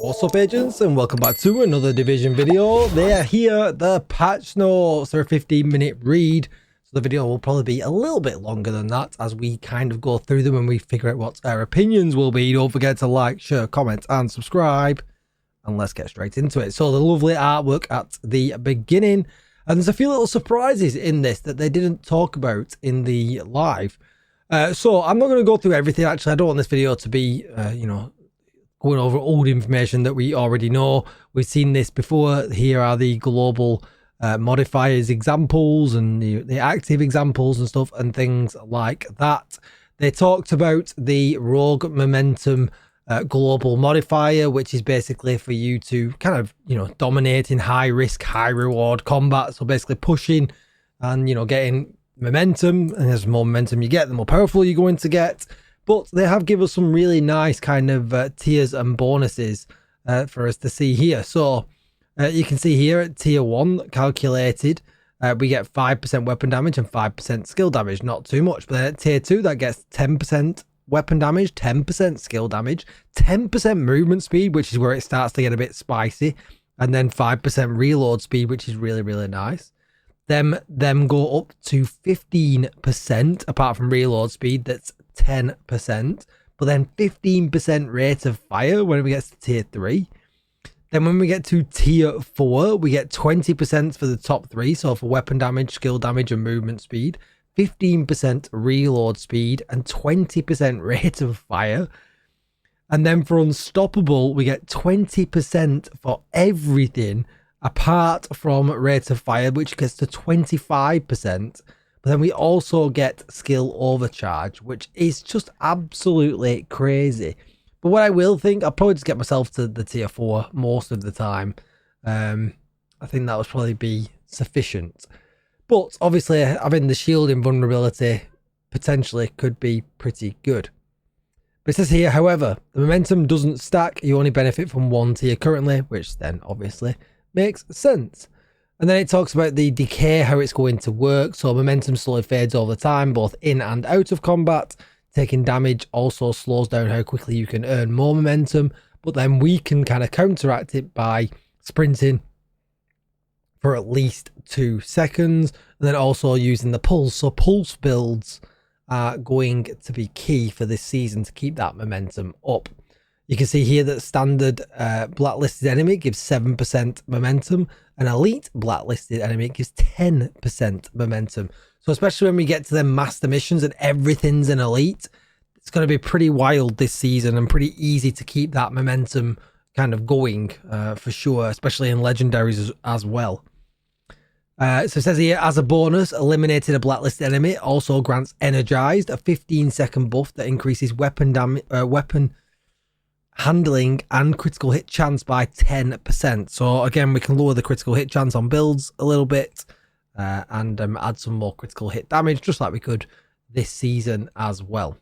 What's up, agents, and welcome back to another Division video. They are here, the patch notes. They're a 15-minute read, so the video will probably be a little bit longer than that as we kind of go through them and we figure out what our opinions will be. Don't forget to like, share, comment and subscribe, and let's get straight into it. So the lovely artwork at the beginning, and there's a few little surprises in this that they didn't talk about in the live. So I'm not going to go through everything. Actually, I don't want this video to be going over old information that we already know. We've seen this before. Here are the global modifiers examples and the active examples and stuff and things like that. They talked about the rogue momentum global modifier, which is basically for you to kind of, dominate in high risk, high reward combat. So basically pushing and, getting momentum, and as more momentum you get, the more powerful you're going to get. But they have given us some really nice kind of tiers and bonuses for us to see here. So you can see here at tier 1 calculated, we get 5% weapon damage and 5% skill damage. Not too much. But then at tier 2, that gets 10% weapon damage, 10% skill damage, 10% movement speed, which is where it starts to get a bit spicy. And then 5% reload speed, which is really, really nice. Them go up to 15% apart from reload speed. That's 10%, but then 15% rate of fire when we get to tier 3. Then when we get to tier 4, we get 20% for the top 3, so for weapon damage, skill damage and movement speed, 15% reload speed and 20% rate of fire. And then for unstoppable, we get 20% for everything apart from rate of fire, which gets to 25%. But then we also get skill overcharge, which is just absolutely crazy. But what I will think, I'll probably just get myself to the tier 4 most of the time. I think that would probably be sufficient. But obviously having the shield invulnerability potentially could be pretty good. But it says here, however, the momentum doesn't stack. You only benefit from one tier currently, which then obviously makes sense. And then it talks about the decay, how it's going to work. So momentum slowly fades over time, both in and out of combat. Taking damage also slows down how quickly you can earn more momentum. But then we can kind of counteract it by sprinting for at least 2 seconds. And then also using the pulse. So pulse builds are going to be key for this season to keep that momentum up. You can see here that standard blacklisted enemy gives 7% momentum. An elite blacklisted enemy gives 10% momentum. So especially when we get to the master missions and everything's an elite, it's going to be pretty wild this season and pretty easy to keep that momentum kind of going for sure, especially in legendaries as well. So it says here, as a bonus, eliminated a blacklisted enemy also grants energized, a 15-second buff that increases weapon handling and critical hit chance by 10%. So again, we can lower the critical hit chance on builds a little bit and add some more critical hit damage, just like we could this season as well.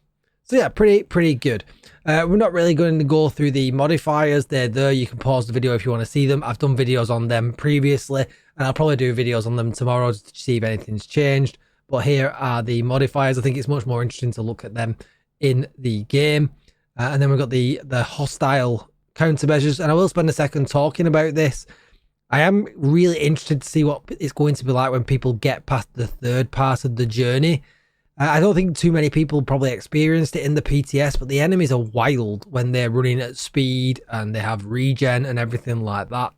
So yeah, pretty good. We're not really going to go through the modifiers. They're there. You can pause the video if you want to see them. I've done videos on them previously, and I'll probably do videos on them tomorrow to see if anything's changed. But here are the modifiers. I think it's much more interesting to look at them in the game. And then we've got the hostile countermeasures, and I will spend a second talking about this. I am really interested to see what it's going to be like when people get past the third part of the journey. I don't think too many people probably experienced it in the PTS, but the enemies are wild when they're running at speed and they have regen and everything like that.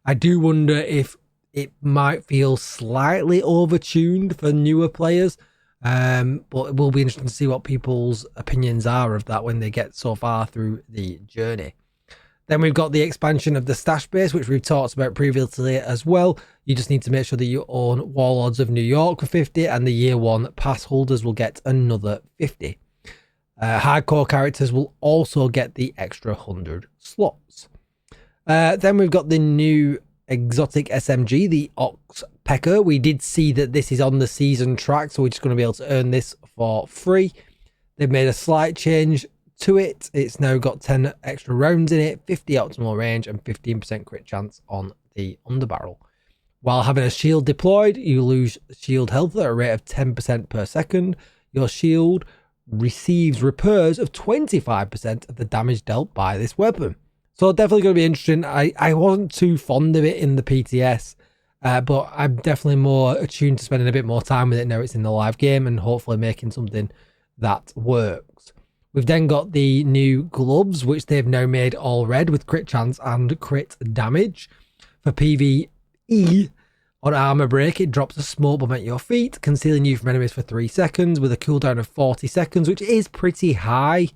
I do wonder if it might feel slightly overtuned for newer players. But it will be interesting to see what people's opinions are of that when they get so far through the journey. Then we've got the expansion of the stash base, which we've talked about previously as well. You just need to make sure that you own Warlords of New York for 50, and the year 1 pass holders will get another 50. Hardcore characters will also get the extra 100 slots. Then we've got the new exotic SMG, the Oxpecker. We did see that this is on the season track, so we're just going to be able to earn this for free. They've made a slight change to it. It's now got 10 extra rounds in it, 50 optimal range and 15% crit chance on the underbarrel. While having a shield deployed, you lose shield health at a rate of 10% per second. Your shield receives repairs of 25% of the damage dealt by this weapon. So definitely going to be interesting. I wasn't too fond of it in the PTS, but I'm definitely more attuned to spending a bit more time with it now it's in the live game and hopefully making something that works. We've then got the new gloves, which they've now made all red with crit chance and crit damage. For PvE, on armor break, it drops a smoke bomb at your feet, concealing you from enemies for 3 seconds with a cooldown of 40 seconds, which is pretty high,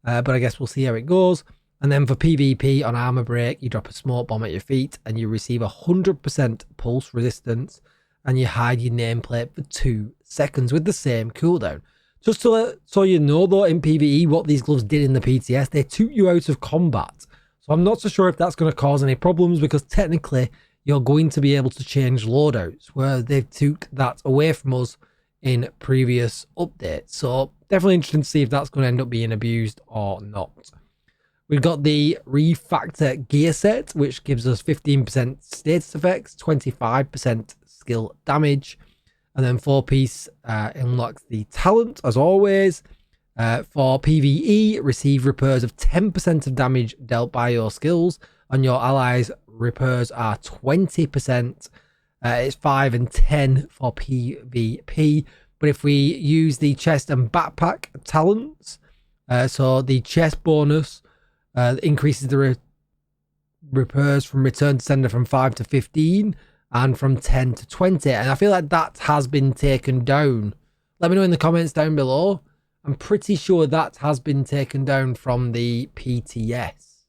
but I guess we'll see how it goes. And then for PvP, on armor break, you drop a smoke bomb at your feet and you receive 100% pulse resistance, and you hide your nameplate for 2 seconds with the same cooldown. Just so you know though, in PvE, what these gloves did in the PTS, they took you out of combat. So I'm not so sure if that's going to cause any problems, because technically you're going to be able to change loadouts, where they've took that away from us in previous updates. So definitely interesting to see if that's going to end up being abused or not. We've got the Refactor gear set, which gives us 15% status effects, 25% skill damage, and then 4-piece unlocks the talent, as always. For PvE, receive repairs of 10% of damage dealt by your skills, and your allies' repairs are 20%. It's 5 and 10 for PvP. But if we use the chest and backpack talents, so the chest bonus increases the repairs from return to sender from 5 to 15 and from 10 to 20. And I feel like that has been taken down. Let me know in the comments down below. I'm pretty sure that has been taken down from the PTS.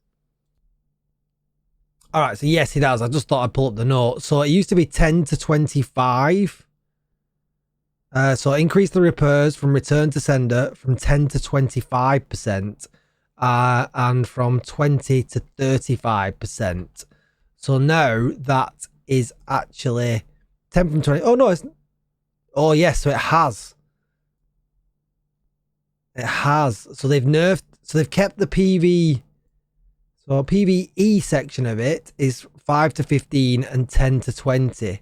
All right, so yes, it has. I just thought I'd pull up the note. So it used to be 10 to 25. So increase the repairs from return to sender from 10 to 25%. And from 20 to 35%. So now that is actually 10 from 20. Oh no, it's, oh yes, so it has. It has. So they've nerfed, so they've kept the PV. So PvE section of it is 5 to 15 and 10 to 20.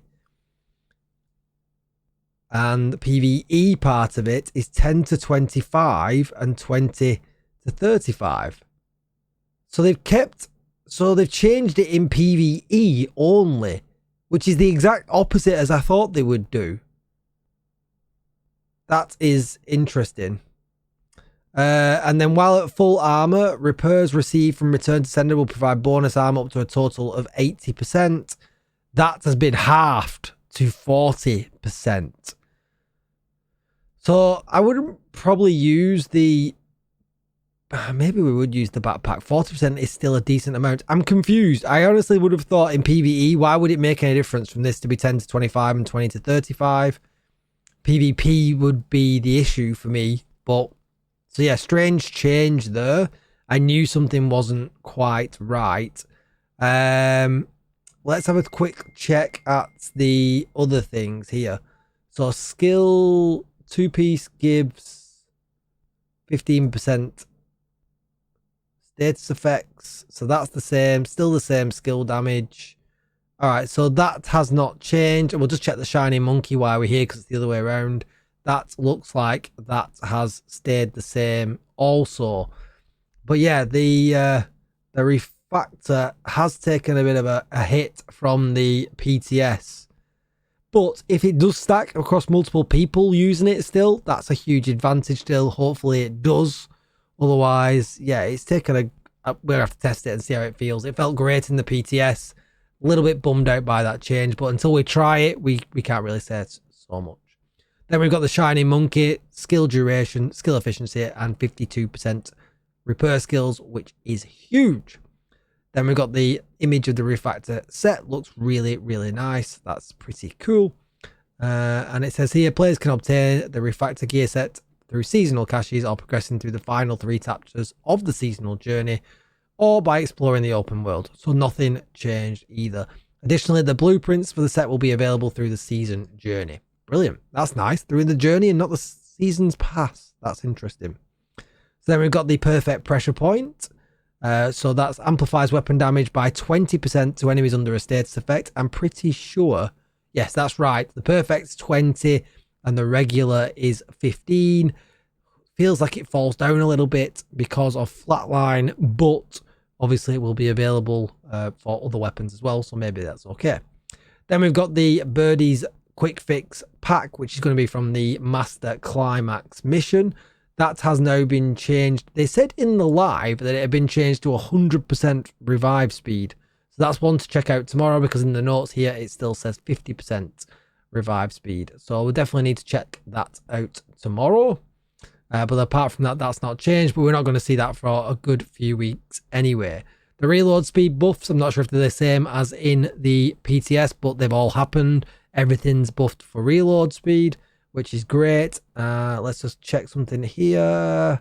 And the PvE part of it is 10 to 25 and 20 to 35. So they've changed it in PvE only, which is the exact opposite as I thought they would do. That is interesting. And then while at full armor, repairs received from return to sender will provide bonus armor up to a total of 80%. That has been halved to 40%. So I would probably use the, maybe we would use the backpack. 40% is still a decent amount. I'm confused. I honestly would have thought in PvE, why would it make any difference from this to be 10 to 25 and 20 to 35? PvP would be the issue for me. But, so yeah, strange change there. I knew something wasn't quite right. Let's have a quick check at the other things here. So skill 2-piece gives 15% status effects, so that's the same, still the same skill damage. All right, so that has not changed. And we'll just check the shiny monkey while we're here, because it's the other way around. That looks like that has stayed the same also. But yeah, the refactor has taken a bit of a hit from the PTS. But if it does stack across multiple people using it still, that's a huge advantage still. Hopefully it does. Otherwise, yeah, it's taken we'll have to test it and see how it feels. It felt great in the PTS. A little bit bummed out by that change, but until we try it, we can't really say so much. Then we've got the shiny monkey, skill duration, skill efficiency, and 52% repair skills, which is huge. Then we've got the image of the refactor set. Looks really, really nice. That's pretty cool. And it says here, players can obtain the refactor gear set through seasonal caches or progressing through the final 3 chapters of the seasonal journey, or by exploring the open world. So nothing changed either. Additionally, the blueprints for the set will be available through the season journey. Brilliant. That's nice. Through the journey and not the season's pass. That's interesting. So then we've got the perfect pressure point. So that amplifies weapon damage by 20% to enemies under a status effect. I'm pretty sure, yes, that's right. The perfect's 20 and the regular is 15. Feels like it falls down a little bit because of flatline, but Obviously, it will be available for other weapons as well, so maybe that's okay. Then we've got the Birdie's Quick Fix pack, which is going to be from the Master Climax mission. That has now been changed. They said in the live that it had been changed to 100% revive speed. So that's one to check out tomorrow, because in the notes here, it still says 50% revive speed. So we'll definitely need to check that out tomorrow. But apart from that, that's not changed, but we're not going to see that for a good few weeks anyway. The reload speed buffs, I'm not sure if they're the same as in the PTS, but they've all happened. Everything's buffed for reload speed, which is great. Let's just check something here.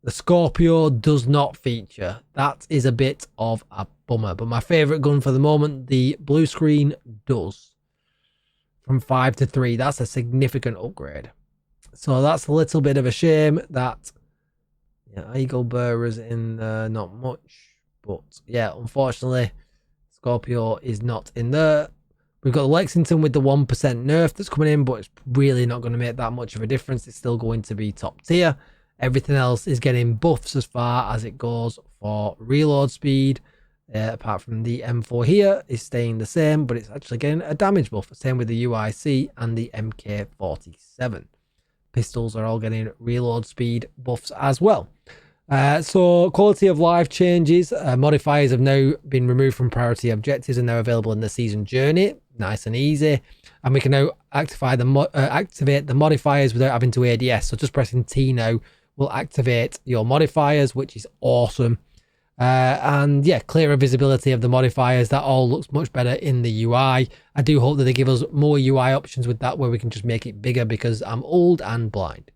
The Scorpio does not feature. That is a bit of a bummer, but my favorite gun for the moment, the blue screen, does. From 5 to 3, that's a significant upgrade. So that's a little bit of a shame that Eagle Bearer's in there, not much. But yeah, unfortunately, Scorpio is not in there. We've got Lexington with the 1% nerf that's coming in, but it's really not going to make that much of a difference. It's still going to be top tier. Everything else is getting buffs as far as it goes for reload speed. Apart from the M4 here is staying the same, but it's actually getting a damage buff. Same with the UIC and the MK47. Pistols are all getting reload speed buffs as well. So quality of life changes. Modifiers have now been removed from priority objectives and now available in the season journey. Nice and easy. And we can now activate the modifiers without having to ADS. So just pressing T now will activate your modifiers, which is awesome. And yeah, clearer visibility of the modifiers. That all looks much better in the UI. I do hope that they give us more UI options with that, where we can just make it bigger, because I'm old and blind.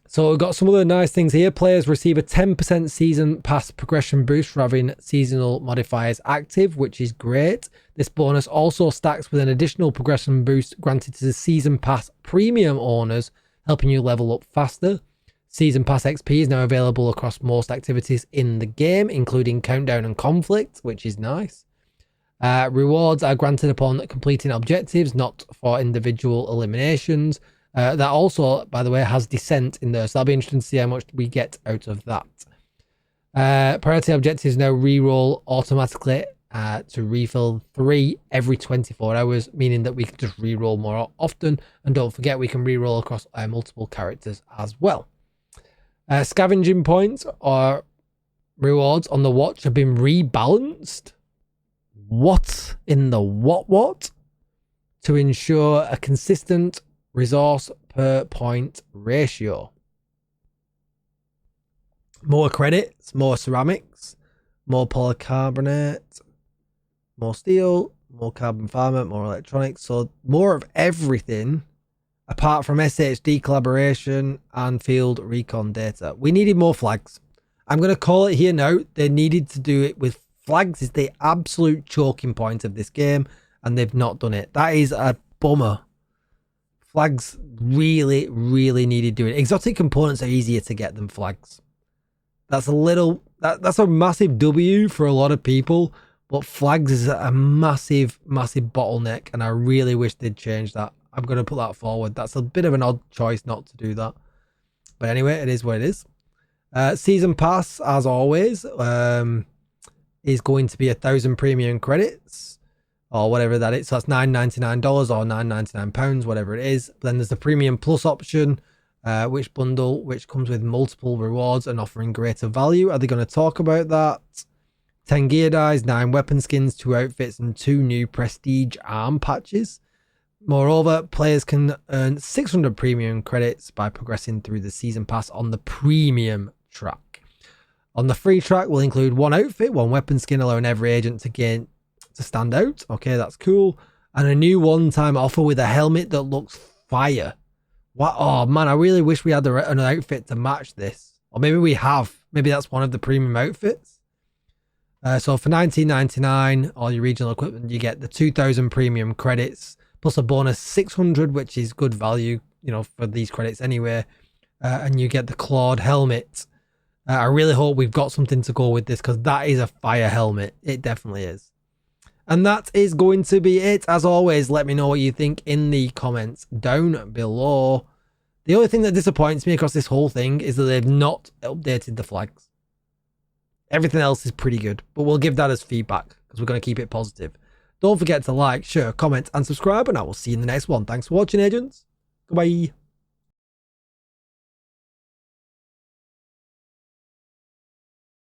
So we've got some other nice things here. Players receive a 10% season pass progression boost for having seasonal modifiers active, which is great. This bonus also stacks with an additional progression boost granted to the season pass premium owners, helping you level up faster. Season Pass XP is now available across most activities in the game, including Countdown and Conflict, which is nice. Rewards are granted upon completing objectives, not for individual eliminations. That also, by the way, has Descent in there, so that'll be interesting to see how much we get out of that. Priority objectives now reroll automatically to refill 3 every 24 hours, meaning that we can just reroll more often. And don't forget, we can reroll across multiple characters as well. Scavenging points or rewards on the watch have been rebalanced. What in the what? To ensure a consistent resource per point ratio. More credits, more ceramics, more polycarbonate, more steel, more carbon fiber, more electronics. So more of everything, apart from SHD collaboration and field recon data. We needed more flags. I'm going to call it here now. They needed to do it with flags. Is the absolute choking point of this game, and they've not done it. That is a bummer. Flags really, really needed doing. Exotic components are easier to get than flags. That's a massive W for a lot of people, but flags is a massive, massive bottleneck, and I really wish they'd change that. I'm going to put that forward. That's a bit of an odd choice not to do that. But anyway, it is what it is. Season Pass, as always, is going to be 1,000 premium credits or whatever that is. So that's $9.99 or £9.99, whatever it is. Then there's the Premium Plus option, which comes with multiple rewards and offering greater value. Are they going to talk about that? 10 gear dies, 9 weapon skins, 2 outfits, and 2 new prestige arm patches. Moreover, players can earn 600 premium credits by progressing through the season pass on the premium track. On the free track, we'll include 1 outfit, 1 weapon skin, allowing every agent to stand out. Okay, that's cool. And a new one-time offer with a helmet that looks fire. What? Oh man, I really wish we had an outfit to match this. Or maybe we have. Maybe that's one of the premium outfits. So for $19.99, all your regional equipment, you get the 2,000 premium credits, plus a bonus 600, which is good value, for these credits anyway. And you get the clawed helmet. I really hope we've got something to go with this, because that is a fire helmet. It definitely is. And that is going to be it. As always, let me know what you think in the comments down below. The only thing that disappoints me across this whole thing is that they've not updated the flags. Everything else is pretty good, but we'll give that as feedback because we're going to keep it positive. Don't forget to like, share, comment, and subscribe, and I will see you in the next one. Thanks for watching, agents. Goodbye.